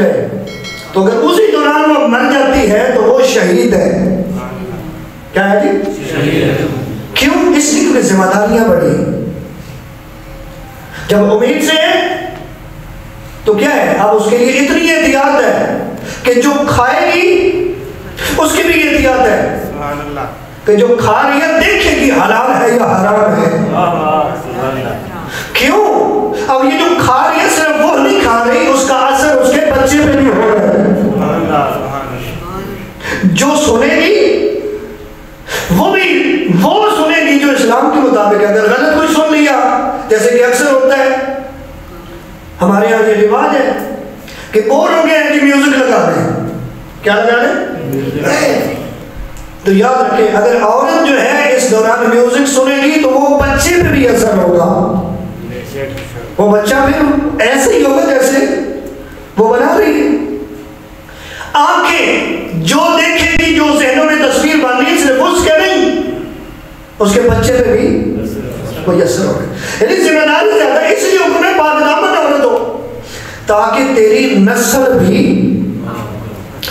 جائے تو اگر اسی دوران وہ مر جاتی ہے تو وہ شہید ہے. کیا ہے جی؟ شہید ہے. کیوں؟ اس لیے کہ ذمہ داریاں بڑھی. جب امید سے تو کیا ہے، اب اس کے لیے اتنی احتیاط ہے کہ جو کھائے گی اس کی بھی احتیاط ہے کہ جو کھا رہی ہے دیکھے گی حلال ہے یا حرام ہے. کیوں؟ اب یہ جو کھا رہی ہے صرف وہ نہیں کھا رہی، اس کا اثر اس کے بچے پہ بھی ہو رہا ہے. جو سنے گی وہ سنے گی جو اسلام کے مطابق ہے. اگر غلط کوئی سن لیا، جیسے کہ اکثر ہوتا ہے ہمارے یہاں یہ رواج ہے کہ بور ہو گیا ہے کہ میوزک لگا دیں. کیا لگا دیں؟ تو یاد رکھیں اگر عورت جو ہے اس دوران میوزک سنے گی تو وہ بچے پہ بھی اثر ہوگا. وہ بچہ پھر ایسے ہی ہوگا جیسے وہ بنا رہی ہے. آنکھیں جو دیکھے گی، جو ذہنوں میں تصویر بن رہی ہے، صرف اس کے نہیں اس کے بچے پہ بھی کوئی اثر ہوگا. یعنی ذمہ داری زیادہ. اس لیے حکم ہے پاک دامن عورت ہو تاکہ تیری نسل بھی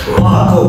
پاک ہو.